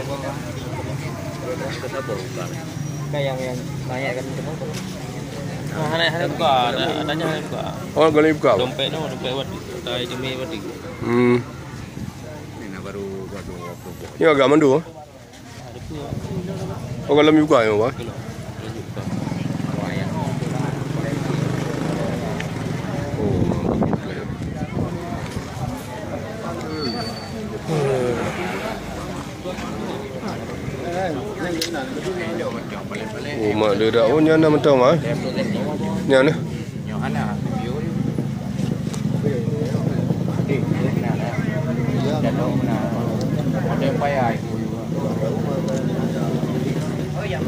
Kita buka. Kayak yang banyak kan itu. Hanya buka, adanya hanya buka. Oh, boleh buka. Dompet wadi, tai demi wadi. Ini baru Ini agak mandu. ada pun. Oh, kalau buka ya, Pak. Oh, mak dia dah. Oh, nyana mentang, Mak. Nyana. Yohana, view. Dan ada yang payah itu. Oh ya.